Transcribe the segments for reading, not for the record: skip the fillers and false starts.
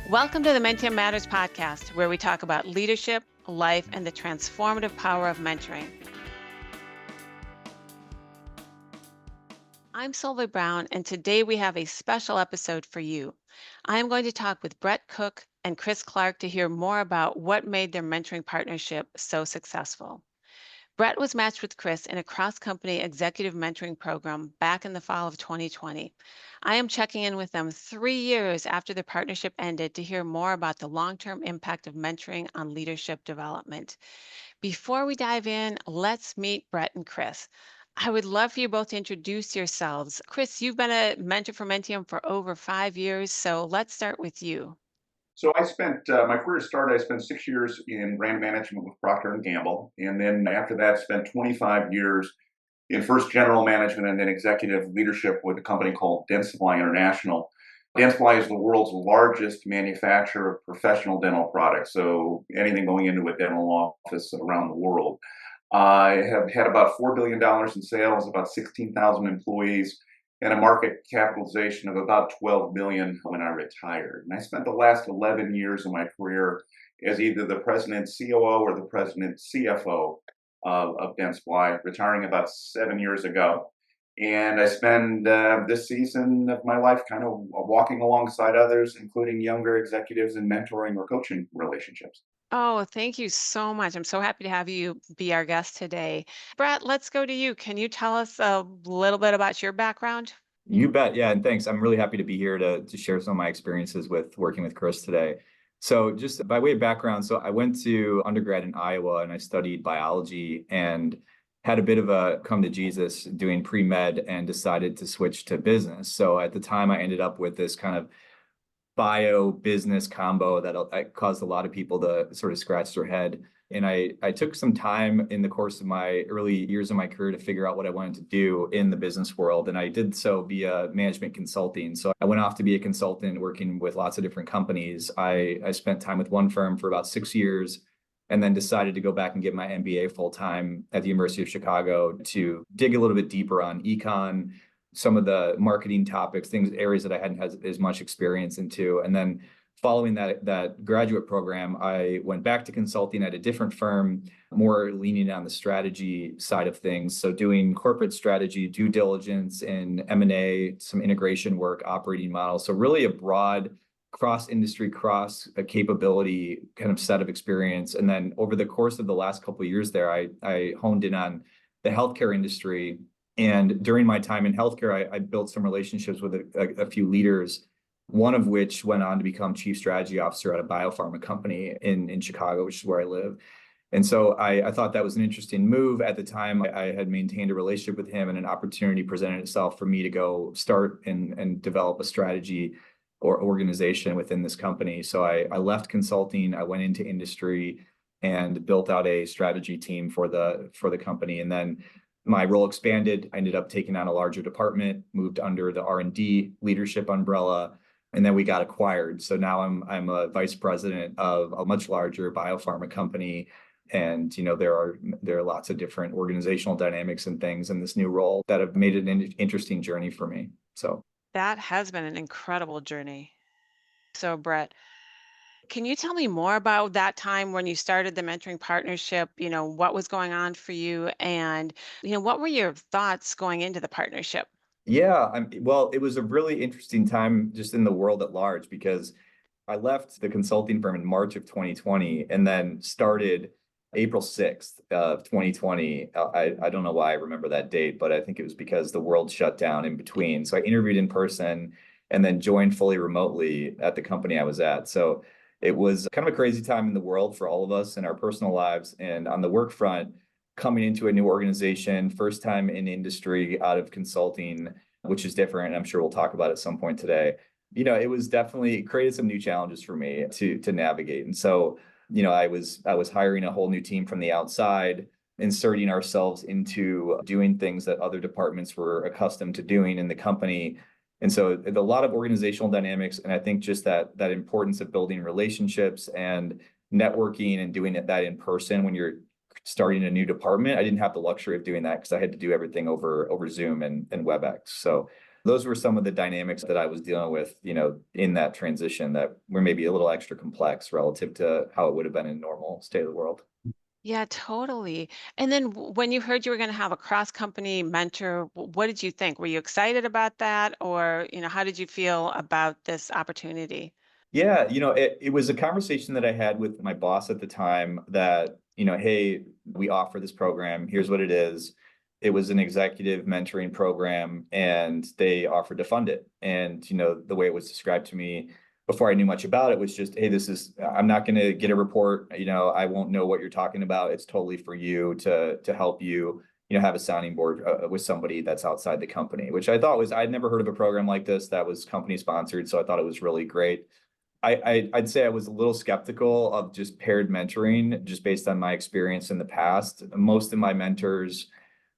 Welcome to the Menttium Matters podcast, where we talk about leadership, life, and the transformative power of mentoring. I'm Sylvia Brown, and today we have a special episode for you. I am going to talk with Brett Koch and Chris Clark to hear more about what made their mentoring partnership so successful. Brett was matched with Chris in a cross-company executive mentoring program back in the fall of 2020. I am checking in with them 3 years after the partnership ended to hear more about the long-term impact of mentoring on leadership development. Before we dive in, let's meet Brett and Chris. I would love for you both to introduce yourselves. Chris, you've been a mentor for Menttium for over 5 years, so let's start with you. So I spent my career started. I spent 6 years in brand management with Procter and Gamble, and then after that, spent 25 years in first general management and then executive leadership with a company called Dentsply International. Dentsply is the world's largest manufacturer of professional dental products. So anything going into a dental office around the world. I have had about $4 billion in sales, about 16,000 employees, and a market capitalization of about 12 billion when I retired. And I spent the last 11 years of my career as either the president COO or the president CFO of Dentsply, retiring about 7 years ago. And I spend this season of my life kind of walking alongside others, including younger executives, and mentoring or coaching relationships. Oh, thank you so much. I'm so happy to have you be our guest today. Brett, let's go to you. Can you tell us a little bit about your background? You bet. Yeah. And thanks. I'm really happy to be here to share some of my experiences with working with Chris today. So just by way of background, so I went to undergrad in Iowa and I studied biology and had a bit of a come to Jesus doing pre-med and decided to switch to business. So at the time I ended up with this kind of bio business combo that caused a lot of people to sort of scratch their head. And I took some time in the course of my early years of my career to figure out what I wanted to do in the business world. And I did so via management consulting. So I went off to be a consultant working with lots of different companies. I spent time with one firm for about 6 years and then decided to go back and get my MBA full time at the University of Chicago to dig a little bit deeper on econ, some of the marketing topics, areas that I hadn't had as much experience into. And then following that graduate program, I went back to consulting at a different firm, more leaning on the strategy side of things. So doing corporate strategy, due diligence, and M&A, some integration work, operating models. So really a broad cross-industry, cross-capability kind of set of experience. And then over the course of the last couple of years there, I honed in on the healthcare industry. And during my time in healthcare, I built some relationships with a few leaders, one of which went on to become chief strategy officer at a biopharma company in Chicago, which is where I live. And so I thought that was an interesting move. At the time, I had maintained a relationship with him and an opportunity presented itself for me to go start and develop a strategy or organization within this company. So I left consulting, I went into industry and built out a strategy team for the company. And then my role expanded. I ended up taking on a larger department, moved under the R&D leadership umbrella, and then we got acquired. So now I'm a vice president of a much larger biopharma company. And there are lots of different organizational dynamics and things in this new role that have made it an interesting journey for me. So That has been an incredible journey. So, Brett, can you tell me more about that time when you started the mentoring partnership? What was going on for you and, what were your thoughts going into the partnership? yeah, well, it was a really interesting time just in the world at large because I left the consulting firm in March of 2020 and then started April 6th of 2020. I don't know why I remember that date, but I think it was because the world shut down in between. So I interviewed in person and then joined fully remotely at the company I was at. So it was kind of a crazy time in the world for all of us in our personal lives. And on the work front, coming into a new organization, first time in industry out of consulting, which is different. I'm sure we'll talk about at some point today. It was definitely created some new challenges for me to navigate. And so, I was hiring a whole new team from the outside, inserting ourselves into doing things that other departments were accustomed to doing in the company. And so a lot of organizational dynamics, and I think just that importance of building relationships and networking and doing that in person when you're starting a new department. I didn't have the luxury of doing that because I had to do everything over Zoom and WebEx. So Those were some of the dynamics that I was dealing with, in that transition that were maybe a little extra complex relative to how it would have been in normal state of the world. Yeah, totally. And then when you heard you were going to have a cross-company mentor, what did you think? Were you excited about that, or, how did you feel about this opportunity? Yeah, it was a conversation that I had with my boss at the time that, hey, we offer this program. Here's what it is. It was an executive mentoring program and they offered to fund it. And, the way it was described to me before I knew much about it was just, hey, I'm not going to get a report. I won't know what you're talking about. It's totally for you to help you, have a sounding board with somebody that's outside the company, which I thought I'd never heard of a program like this that was company sponsored. So I thought it was really great. I'd say I was a little skeptical of just paired mentoring, just based on my experience in the past. Most of my mentors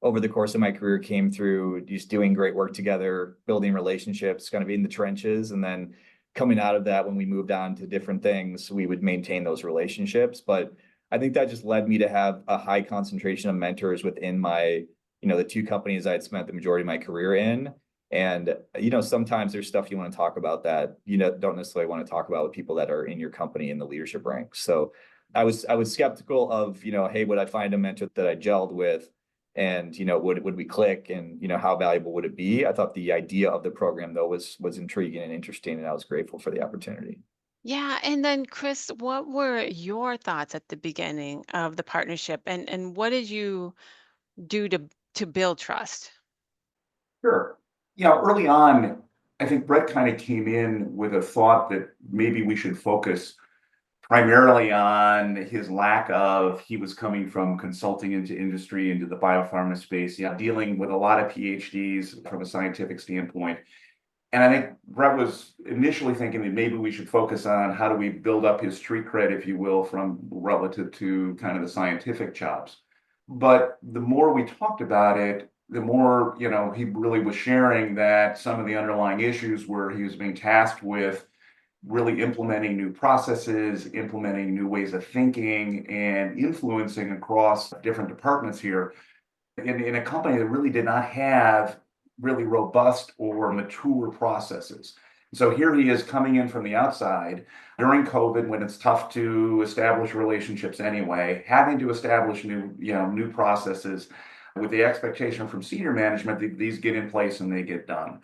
over the course of my career came through just doing great work together, building relationships, kind of in the trenches. And then coming out of that, when we moved on to different things, we would maintain those relationships. But I think that just led me to have a high concentration of mentors within the two companies I'd spent the majority of my career in. And sometimes there's stuff you want to talk about that don't necessarily want to talk about with people that are in your company in the leadership ranks. So I was skeptical of, hey, would I find a mentor that I gelled with? And would we click, and how valuable would it be? I thought the idea of the program though was intriguing and interesting, and I was grateful for the opportunity. Yeah, and then Chris, what were your thoughts at the beginning of the partnership, and what did you do to build trust? Sure. Early on, I think Brett kind of came in with a thought that maybe we should focus primarily on his lack of, he was coming from consulting into industry, into the biopharma space, dealing with a lot of PhDs from a scientific standpoint. And I think Brett was initially thinking that maybe we should focus on how do we build up his street cred, if you will, from relative to kind of the scientific chops. But the more we talked about it, the more, he really was sharing that some of the underlying issues where he was being tasked with really implementing new processes, implementing new ways of thinking, and influencing across different departments here in a company that really did not have really robust or mature processes. So here he is coming in from the outside during COVID, when it's tough to establish relationships anyway, having to establish new processes with the expectation from senior management that these get in place and they get done.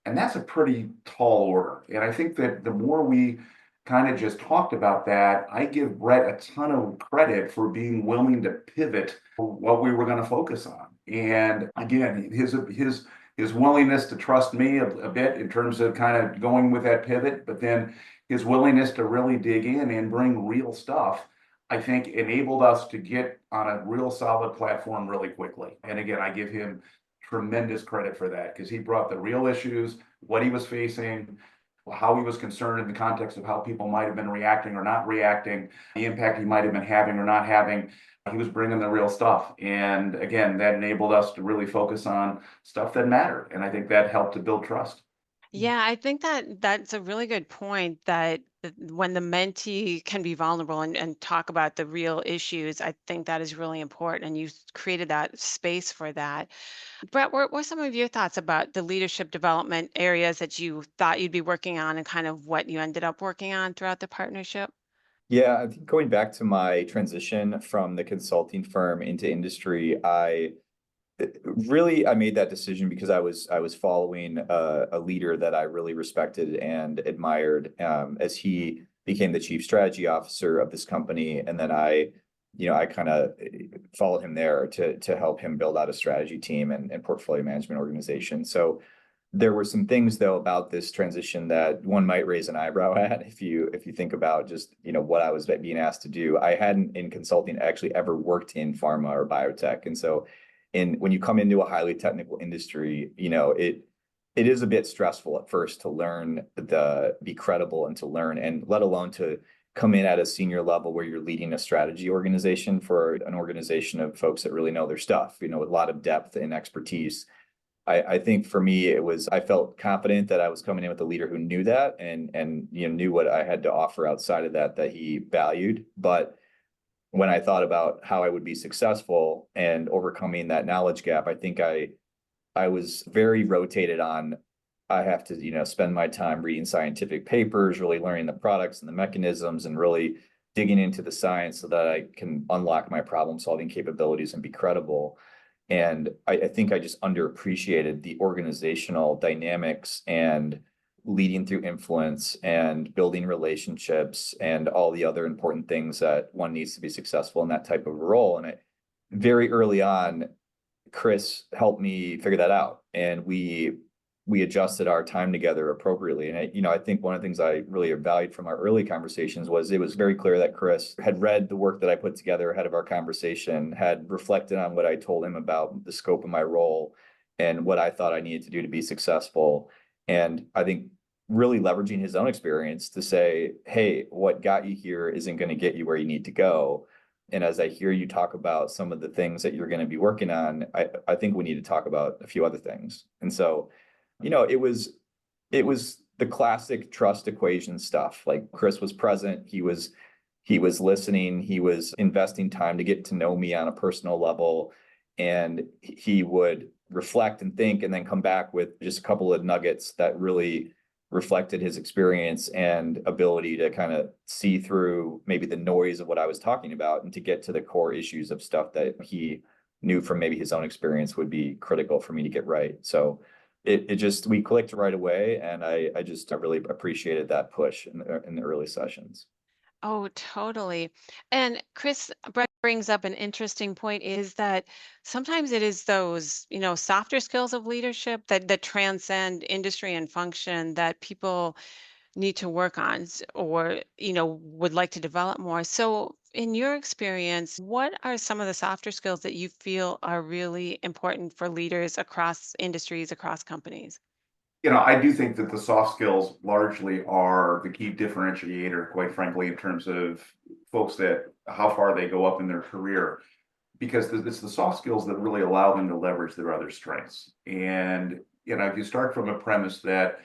And that's a pretty tall order. And I think that the more we kind of just talked about that, I give Brett a ton of credit for being willing to pivot what we were going to focus on. And again, his willingness to trust me a bit in terms of kind of going with that pivot, but then his willingness to really dig in and bring real stuff, I think enabled us to get on a real solid platform really quickly. And again, I give him tremendous credit for that, because he brought the real issues, what he was facing, how he was concerned in the context of how people might have been reacting or not reacting, the impact he might have been having or not having. He was bringing the real stuff. And again, that enabled us to really focus on stuff that mattered. And I think that helped to build trust. Yeah, I think that that's a really good point that when the mentee can be vulnerable and talk about the real issues, I think that is really important. And you created that space for that. Brett, what were some of your thoughts about the leadership development areas that you thought you'd be working on and kind of what you ended up working on throughout the partnership? Yeah, I think going back to my transition from the consulting firm into industry, I made that decision because I was following a leader that I really respected and admired, as he became the chief strategy officer of this company, and then I kind of followed him there to help him build out a strategy team and portfolio management organization. So there were some things though about this transition that one might raise an eyebrow at if you think about just what I was being asked to do. I hadn't in consulting actually ever worked in pharma or biotech, and so when you come into a highly technical industry, it is a bit stressful at first to learn be credible and to learn, and let alone to come in at a senior level where you're leading a strategy organization for an organization of folks that really know their stuff, with a lot of depth and expertise. I think for me, I felt confident that I was coming in with a leader who knew that and knew what I had to offer outside of that he valued. But when I thought about how I would be successful and overcoming that knowledge gap, I think I was very rotated on I have to, spend my time reading scientific papers, really learning the products and the mechanisms and really digging into the science so that I can unlock my problem solving capabilities and be credible. And I think I just underappreciated the organizational dynamics and leading through influence and building relationships and all the other important things that one needs to be successful in that type of role. And very early on, Chris helped me figure that out, and we adjusted our time together appropriately. And I think one of the things I really valued from our early conversations was it was very clear that Chris had read the work that I put together ahead of our conversation, had reflected on what I told him about the scope of my role and what I thought I needed to do to be successful. And I think really leveraging his own experience to say, hey, what got you here isn't going to get you where you need to go. And as I hear you talk about some of the things that you're going to be working on, I think we need to talk about a few other things. And so, it was the classic trust equation stuff. Like Chris was present, he was listening, he was investing time to get to know me on a personal level, and he would reflect and think and then come back with just a couple of nuggets that really reflected his experience and ability to kind of see through maybe the noise of what I was talking about and to get to the core issues of stuff that he knew from maybe his own experience would be critical for me to get right. So it just, we clicked right away, and I really appreciated that push in the early sessions. Oh, totally. And Chris, Brett brings up an interesting point is that sometimes it is those, softer skills of leadership that transcend industry and function that people need to work on or, would like to develop more. So, in your experience, what are some of the softer skills that you feel are really important for leaders across industries, across companies? I do think that the soft skills largely are the key differentiator, quite frankly, in terms of folks that how far they go up in their career, because it's the soft skills that really allow them to leverage their other strengths. And, if you start from a premise that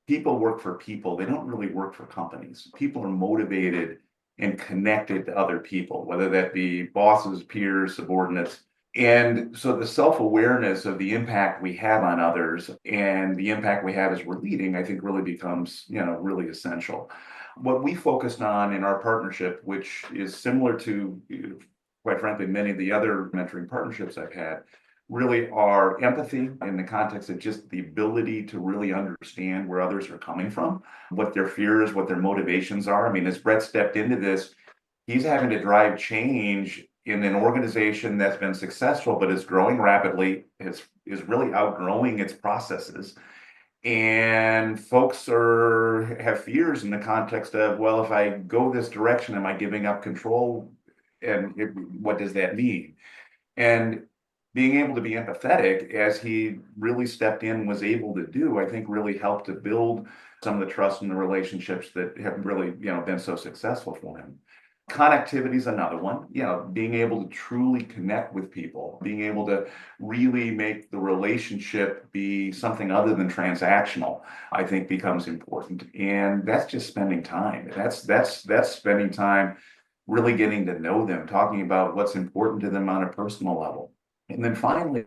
people work for people, they don't really work for companies. People are motivated and connected to other people, whether that be bosses, peers, subordinates. And so the self-awareness of the impact we have on others and the impact we have as we're leading, I think really becomes, really essential. What we focused on in our partnership, which is similar to, quite frankly, many of the other mentoring partnerships I've had, really are empathy in the context of just the ability to really understand where others are coming from, what their fears, what their motivations are. I mean, as Brett stepped into this, he's having to drive change in an organization that's been successful but is growing rapidly, is really outgrowing its processes. And folks have fears in the context of, well, if I go this direction, am I giving up control? And what does that mean? And being able to be empathetic, as he really stepped in and was able to do, I think really helped to build some of the trust and the relationships that have really, been so successful for him. Connectivity is another one, being able to truly connect with people, being able to really make the relationship be something other than transactional, I think becomes important. And that's just spending time. That's spending time really getting to know them, talking about what's important to them on a personal level. And then finally,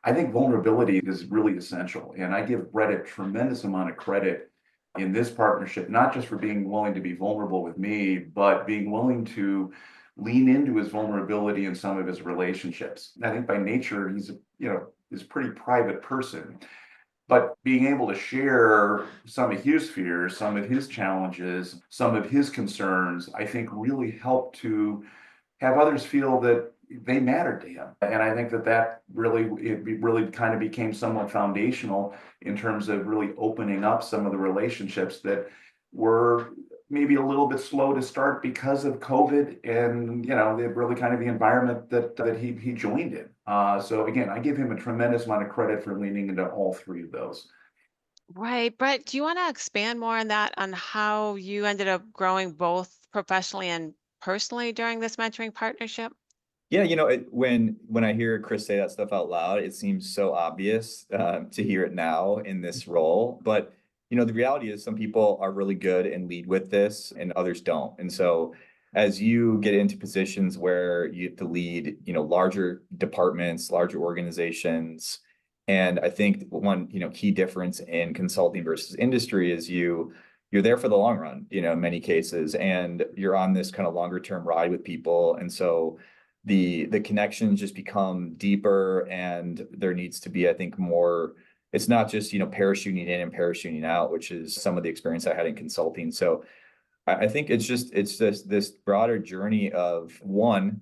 I think vulnerability is really essential. And I give Brett a tremendous amount of credit in this partnership, not just for being willing to be vulnerable with me, but being willing to lean into his vulnerability in some of his relationships. I think by nature, he's a pretty private person, but being able to share some of his fears, some of his challenges, some of his concerns, I think really helped to have others feel that they mattered to him. And I think that really kind of became somewhat foundational in terms of really opening up some of the relationships that were maybe a little bit slow to start because of COVID and, really kind of the environment that he joined in. So again, I give him a tremendous amount of credit for leaning into all three of those. Right. Brett, do you want to expand more on that, on how you ended up growing both professionally and personally during this mentoring partnership? Yeah, when I hear Chris say that stuff out loud, it seems so obvious to hear it now in this role. But the reality is, some people are really good and lead with this, and others don't. And so, as you get into positions where you have to lead, larger departments, larger organizations, And I think one, key difference in consulting versus industry is you're there for the long run, in many cases, and you're on this kind of longer term ride with people. And so the connections just become deeper, and there needs to be, I think, more. It's not just, parachuting in and parachuting out, which is some of the experience I had in consulting. So I think it's this broader journey of one,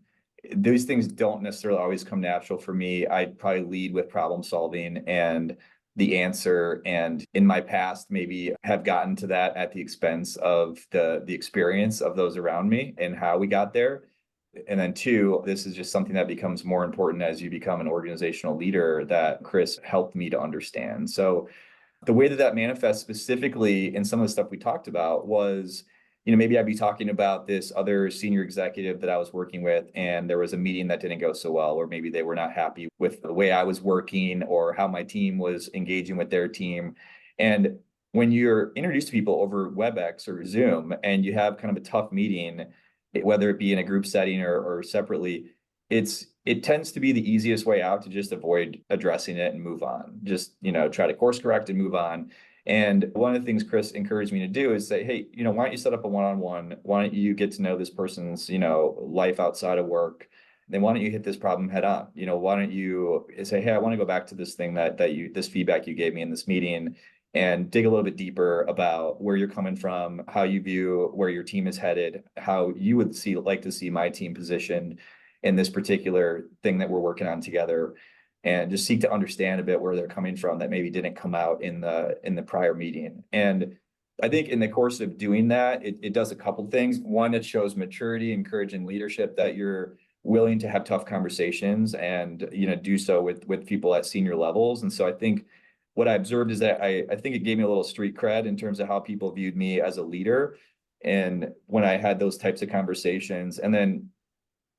these things don't necessarily always come natural for me. I'd probably lead with problem solving and the answer. And in my past, maybe have gotten to that at the expense of the experience of those around me and how we got there. And then two, this is just something that becomes more important as you become an organizational leader that Chris helped me to understand. So the way that that manifests specifically in some of the stuff we talked about was, maybe I'd be talking about this other senior executive that I was working with, and there was a meeting that didn't go so well, or maybe they were not happy with the way I was working or how my team was engaging with their team. And when you're introduced to people over WebEx or Zoom and you have kind of a tough meeting, whether it be in a group setting or separately, it tends to be the easiest way out to just avoid addressing it and move on. Just, try to course correct and move on. And one of the things Chris encouraged me to do is say, hey, why don't you set up a one-on-one? Why don't you get to know this person's, life outside of work? Then why don't you hit this problem head on? Why don't you say, hey, I want to go back to this thing this feedback you gave me in this meeting, and dig a little bit deeper about where you're coming from, how you view where your team is headed, how you would like to see my team positioned in this particular thing that we're working on together, and just seek to understand a bit where they're coming from that maybe didn't come out in the prior meeting. And I think in the course of doing that, it does a couple things. One, it shows maturity and courage and leadership, that you're willing to have tough conversations and do so with people at senior levels. And so I think what I observed is that I think it gave me a little street cred in terms of how people viewed me as a leader. And when I had those types of conversations, and then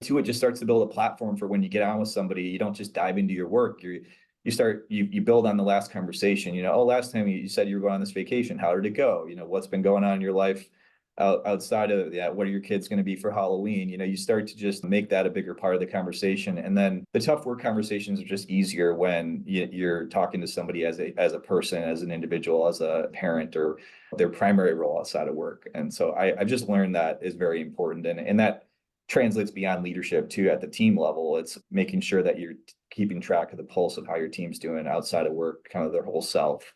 two, it just starts to build a platform for when you get on with somebody, you don't just dive into your work. You build on the last conversation. Oh, last time you said you were going on this vacation. How did it go? What's been going on in your life outside of that? What are your kids going to be for Halloween? You start to just make that a bigger part of the conversation. And then the tough work conversations are just easier when you're talking to somebody as a person, as an individual, as a parent, or their primary role outside of work. And so I've just learned that is very important. And that translates beyond leadership too. At the team level, it's making sure that you're keeping track of the pulse of how your team's doing outside of work, kind of their whole self.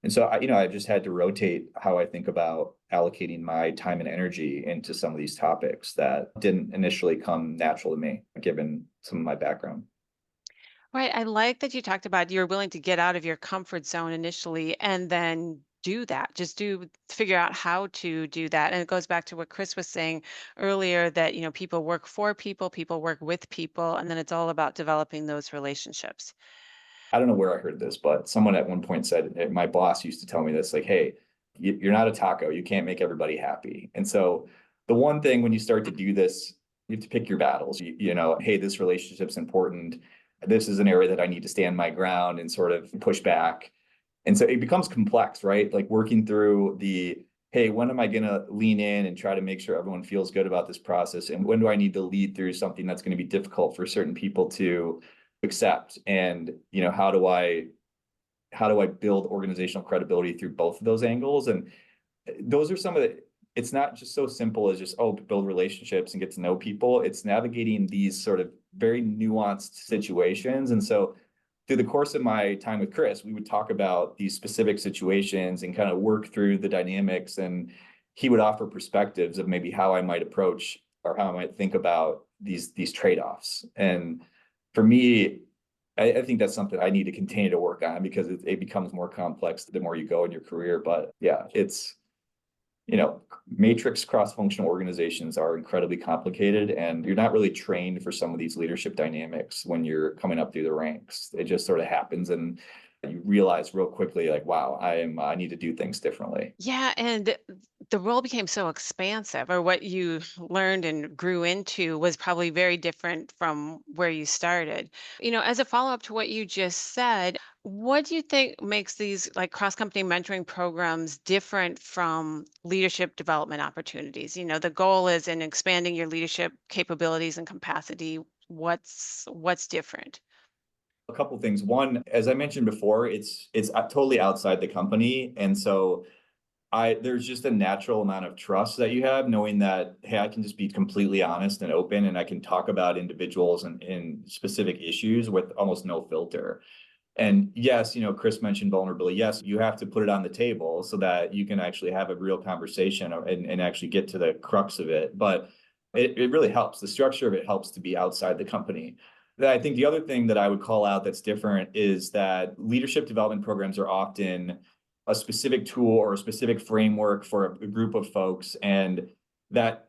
And so I've just had to rotate how I think about allocating my time and energy into some of these topics that didn't initially come natural to me, given some of my background. Right. I like that you talked about you're willing to get out of your comfort zone initially and then do that. Just figure out how to do that. And it goes back to what Chris was saying earlier, that, people work for people, people work with people, and then it's all about developing those relationships. I don't know where I heard this, but someone at one point said, my boss used to tell me this, like, hey, you're not a taco. You can't make everybody happy. And so the one thing when you start to do this, you have to pick your battles. Hey, this relationship's important. This is an area that I need to stand my ground and sort of push back. And so it becomes complex, right? Like working through hey, when am I going to lean in and try to make sure everyone feels good about this process? And when do I need to lead through something that's going to be difficult for certain people to accept? And, how do I build organizational credibility through both of those angles? And those are some of it's not just so simple as just, build relationships and get to know people. It's navigating these sort of very nuanced situations. And so through the course of my time with Chris, we would talk about these specific situations and kind of work through the dynamics. And he would offer perspectives of maybe how I might approach or how I might think about these trade-offs. And for me, I think that's something I need to continue to work on, because it becomes more complex the more you go in your career. But yeah, it's, matrix cross-functional organizations are incredibly complicated, and you're not really trained for some of these leadership dynamics when you're coming up through the ranks. It just sort of happens, and you realize real quickly, like, wow, I need to do things differently. Yeah, and the role became so expansive, or what you learned and grew into was probably very different from where you started. As a follow-up to what you just said, what do you think makes these like cross-company mentoring programs different from leadership development opportunities? The goal is in expanding your leadership capabilities and capacity. What's different? A couple things. One, as I mentioned before, it's totally outside the company, and so there's just a natural amount of trust that you have, knowing that, hey, I can just be completely honest and open, and I can talk about individuals and specific issues with almost no filter. And yes, Chris mentioned vulnerability. Yes, you have to put it on the table so that you can actually have a real conversation and actually get to the crux of it. But it really helps. The structure of it helps to be outside the company. I think the other thing that I would call out that's different is that leadership development programs are often a specific tool or a specific framework for a group of folks. And that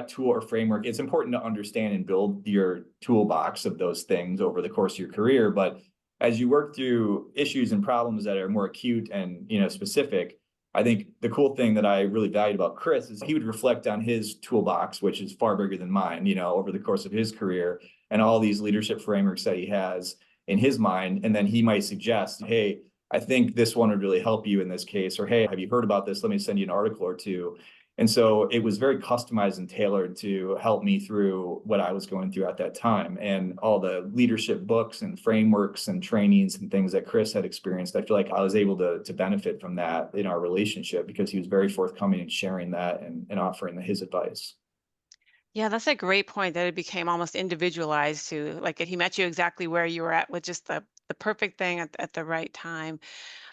tool or framework, it's important to understand and build your toolbox of those things over the course of your career. But as you work through issues and problems that are more acute and specific, I think the cool thing that I really valued about Chris is he would reflect on his toolbox, which is far bigger than mine, over the course of his career and all these leadership frameworks that he has in his mind. And then he might suggest, hey, I think this one would really help you in this case, or hey, have you heard about this? Let me send you an article or two. And so it was very customized and tailored to help me through what I was going through at that time. And all the leadership books and frameworks and trainings and things that Chris had experienced, I feel like I was able to benefit from that in our relationship because he was very forthcoming in sharing that and offering his advice. Yeah, that's a great point that it became almost individualized to like he met you exactly where you were at with just the perfect thing at the right time.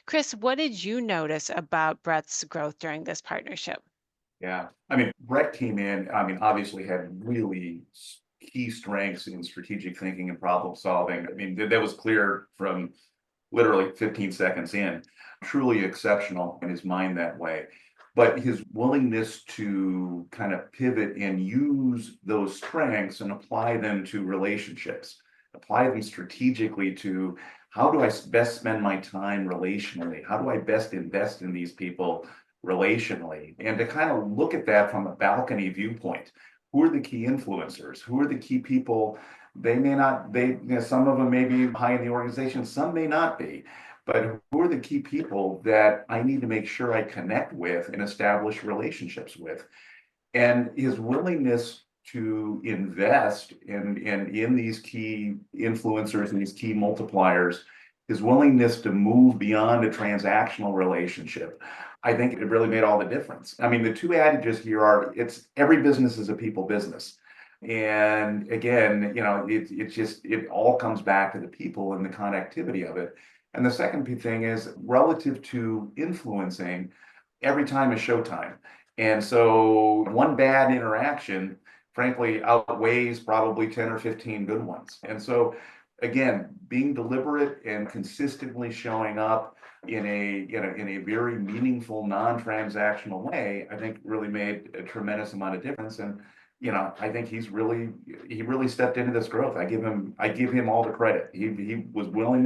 Chris, what did you notice about Brett's growth during this partnership? Yeah. I mean, Brett came in, I mean, obviously had really key strengths in strategic thinking and problem solving. I mean, that was clear from literally 15 seconds in. Truly exceptional in his mind that way. But his willingness to kind of pivot and use those strengths and apply them to relationships, apply them strategically to how do I best spend my time relationally? How do I best invest in these people relationally? And to kind of look at that from a balcony viewpoint. Who are the key influencers? Who are the key people? They may not, some of them may be high in the organization, some may not be. But who are the key people that I need to make sure I connect with and establish relationships with? And his willingness to invest in these key influencers and these key multipliers, his willingness to move beyond a transactional relationship, I think it really made all the difference. I mean, the two adages here are it's every business is a people business. And again, it all comes back to the people and the connectivity of it. And the second thing is relative to influencing, every time is showtime. And so one bad interaction, frankly, outweighs probably 10 or 15 good ones. And so, again, being deliberate and consistently showing up in a very meaningful, non-transactional way, I think really made a tremendous amount of difference. And I think he really stepped into this growth. I give him all the credit. He was willing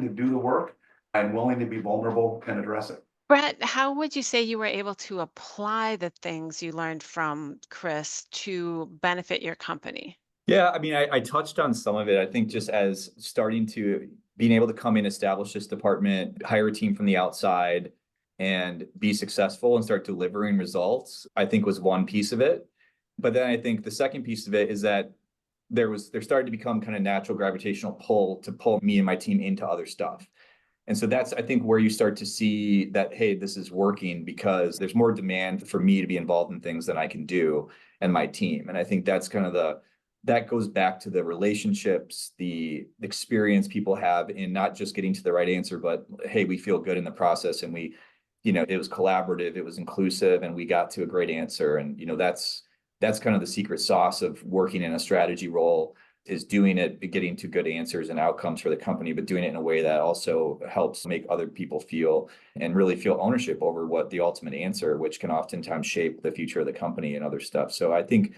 to do the work and willing to be vulnerable and address it. Brett, how would you say you were able to apply the things you learned from Chris to benefit your company? Yeah, I mean, I touched on some of it. I think just as starting to being able to come in, establish this department, hire a team from the outside, and be successful and start delivering results, I think was one piece of it. But then I think the second piece of it is that there started to become kind of natural gravitational pull to pull me and my team into other stuff. And so that's, I think, where you start to see that, hey, this is working because there's more demand for me to be involved in things than I can do and my team. And I think that's kind of that goes back to the relationships, the experience people have in not just getting to the right answer, but hey, we feel good in the process and it was collaborative, it was inclusive, and we got to a great answer. And, that's kind of the secret sauce of working in a strategy role is doing it, getting to good answers and outcomes for the company, but doing it in a way that also helps make other people feel and really feel ownership over what the ultimate answer, which can oftentimes shape the future of the company and other stuff. So I think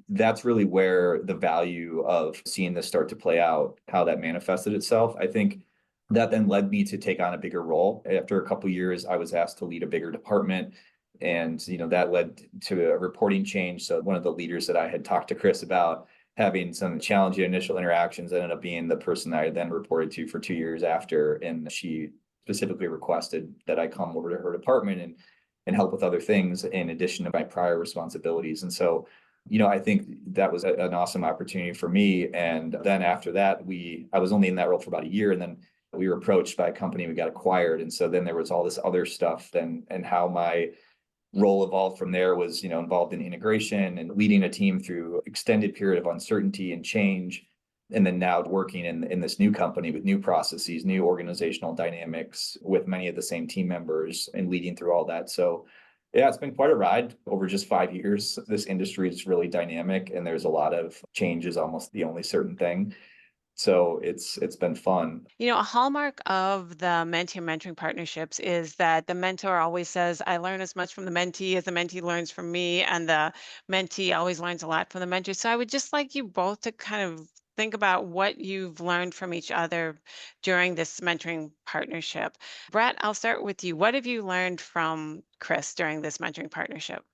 that's really where the value of seeing this start to play out, how that manifested itself. I think that then led me to take on a bigger role. After a couple of years, I was asked to lead a bigger department. And that led to a reporting change. So one of the leaders that I had talked to Chris about having some challenging initial interactions ended up being the person I then reported to for 2 years after. And she specifically requested that I come over to her department and help with other things in addition to my prior responsibilities. And so I think that was an awesome opportunity for me. And then after that, I was only in that role for about a year, and then we were approached by a company, we got acquired. And so then there was all this other stuff and how my role evolved from there was, involved in integration and leading a team through extended period of uncertainty and change. And then now working in this new company with new processes, new organizational dynamics with many of the same team members and leading through all that. So yeah, it's been quite a ride over just 5 years. This industry is really dynamic and there's a lot of change is almost the only certain thing. So it's been fun. A hallmark of the mentee and mentoring partnerships is that the mentor always says, I learn as much from the mentee as the mentee learns from me, and the mentee always learns a lot from the mentor. So I would just like you both to kind of think about what you've learned from each other during this mentoring partnership. Brett, I'll start with you. What have you learned from Chris during this mentoring partnership?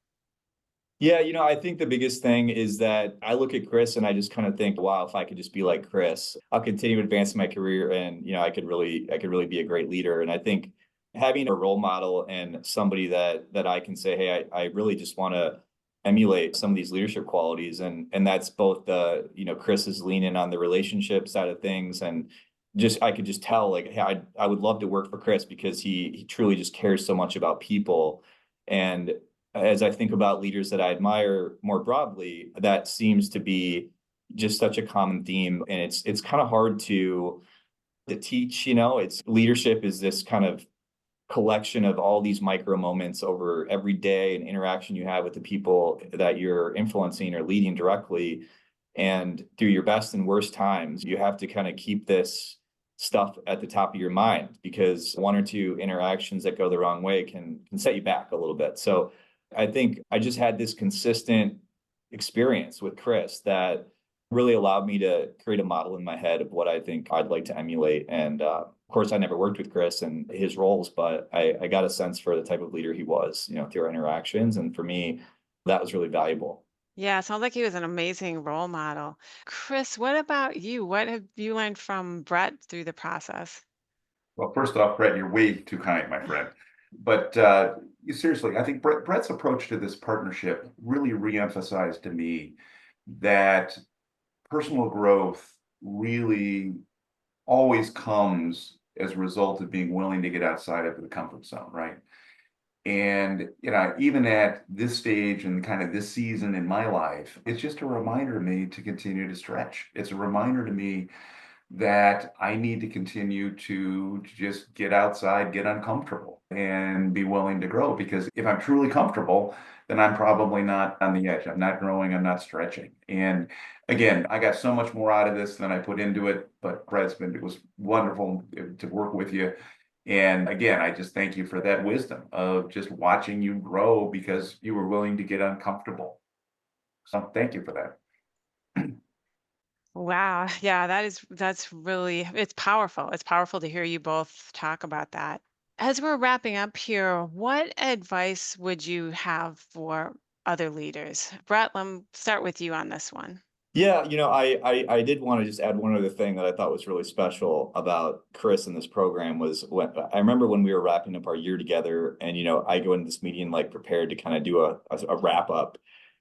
Yeah, I think the biggest thing is that I look at Chris and I just kind of think, wow, if I could just be like Chris, I'll continue advancing my career and I could really be a great leader. And I think having a role model and somebody that I can say, hey, I really just want to emulate some of these leadership qualities. And that's both Chris is leaning on the relationship side of things and just I could just tell like, hey, I would love to work for Chris because he truly just cares so much about people. And as I think about leaders that I admire more broadly, that seems to be just such a common theme. And it's kind of hard to teach, it's leadership is this kind of collection of all these micro moments over every day and interaction you have with the people that you're influencing or leading directly. And through your best and worst times, you have to kind of keep this stuff at the top of your mind because one or two interactions that go the wrong way can set you back a little bit. So I think I just had this consistent experience with Chris that really allowed me to create a model in my head of what I think I'd like to emulate. And of course, I never worked with Chris and his roles, but I got a sense for the type of leader he was, through our interactions. And for me, that was really valuable. Yeah, sounds like he was an amazing role model. Chris, what about you? What have you learned from Brett through the process? Well, first off, Brett, you're way too kind, my friend. But seriously, I think Brett's approach to this partnership really reemphasized to me that personal growth really always comes as a result of being willing to get outside of the comfort zone, right? And even at this stage and kind of this season in my life, it's just a reminder to me to continue to stretch. It's a reminder to me that I need to continue to just get outside, get uncomfortable, and be willing to grow. Because if I'm truly comfortable, then I'm probably not on the edge. I'm not growing, I'm not stretching. And again, I got so much more out of this than I put into it. But it was wonderful to work with you. And again, I just thank you for that wisdom of just watching you grow because you were willing to get uncomfortable. So thank you for that. Wow. Yeah, that's really it's powerful. It's powerful to hear you both talk about that. As we're wrapping up here, what advice would you have for other leaders? Brett, let me start with you on this one. Yeah, I did want to just add one other thing that I thought was really special about Chris and this program was when I remember when we were wrapping up our year together, and I go into this meeting like prepared to kind of do a wrap up,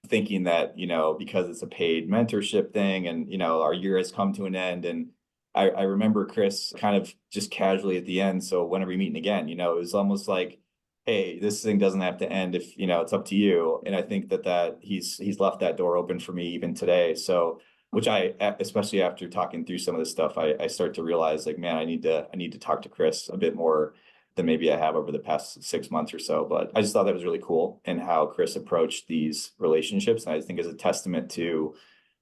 thinking that because it's a paid mentorship thing, and our year has come to an end, and I remember Chris kind of just casually at the end. So when are we meeting again? It was almost like, hey, this thing doesn't have to end if it's up to you. And I think that he's left that door open for me even today. So which especially after talking through some of this stuff, I start to realize like, man, I need to talk to Chris a bit more than maybe I have over the past 6 months or so. But I just thought that was really cool and how Chris approached these relationships. And I think is a testament to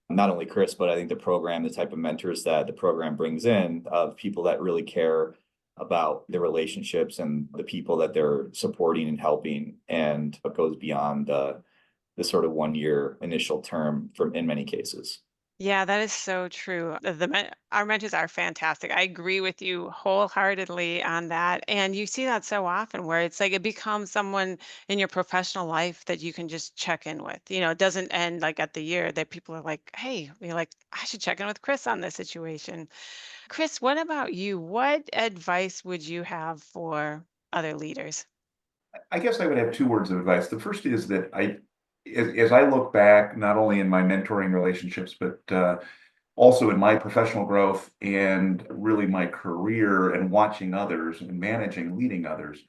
not only Chris, but I think the program, the type of mentors that the program brings in of people that really care about the relationships and the people that they're supporting and helping, and it goes beyond the sort of 1 year initial term from in many cases. Yeah, that is so true. Our mentors are fantastic. I agree with you wholeheartedly on that. And you see that so often where it's like it becomes someone in your professional life that you can just check in with. It doesn't end like at the year that people are like, hey, you're like, I should check in with Chris on this situation. Chris, what about you? What advice would you have for other leaders? I guess I would have two words of advice. The first is that as I look back, not only in my mentoring relationships, but also in my professional growth and really my career and watching others and managing, leading others,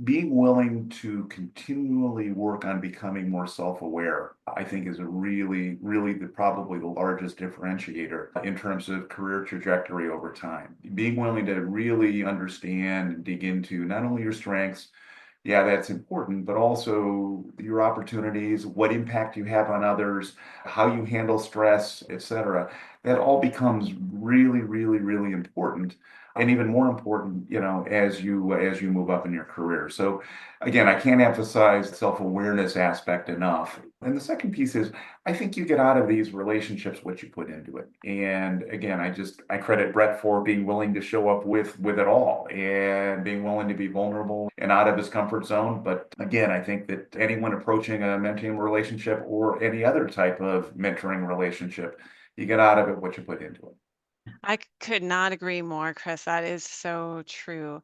being willing to continually work on becoming more self-aware, I think is a really probably the largest differentiator in terms of career trajectory over time. Being willing to really understand and dig into not only your strengths, yeah, that's important, but also your opportunities, what impact you have on others, how you handle stress, etc. That all becomes really important, and even more important, as you move up in your career. So again, I can't emphasize the self-awareness aspect enough. And the second piece is I think you get out of these relationships what you put into it. And again, I credit Brett for being willing to show up with it all and being willing to be vulnerable and out of his comfort zone. But again, I think that anyone approaching a mentoring relationship or any other type of mentoring relationship, you get out of it what you put into it. Could not agree more, Chris. That is so true.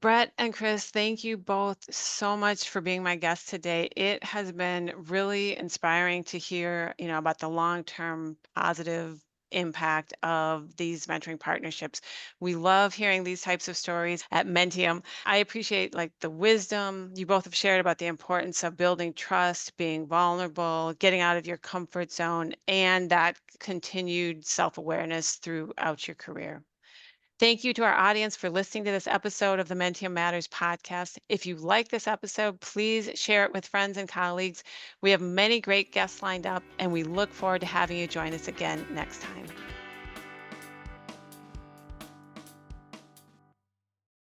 Brett and Chris, thank you both so much for being my guest today. It has been really inspiring to hear, about the long-term positive impact of these mentoring partnerships. We love hearing these types of stories at Menttium. I appreciate like the wisdom you both have shared about the importance of building trust, being vulnerable, getting out of your comfort zone, and that continued self-awareness throughout your career. Thank you to our audience for listening to this episode of the Menttium Matters podcast. If you like this episode, please share it with friends and colleagues. We have many great guests lined up, and we look forward to having you join us again next time.